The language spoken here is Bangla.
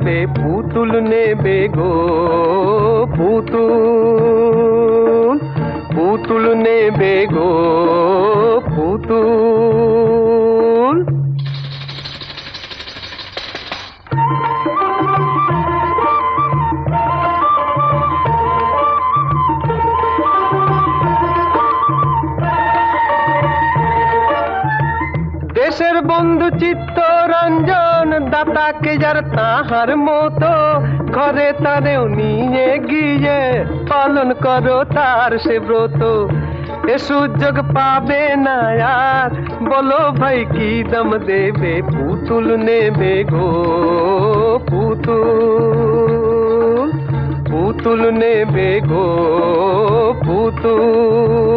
দেবে পুতুল নেবে গো পুতুল, পুতুল নেবে গো পুতুল। দেশের বন্ধু চিত্তরঞ্জন দাতাকে যার তাহার মতো ঘরে তারেও নিয়ে গিয়ে পালন করো তার সে ব্রত। এ সুযোগ পাবে না আর বলো ভাই কি দাম দেবে পুতুল নেবে গো পুতুল, পুতুল নেবে গো পুতুল।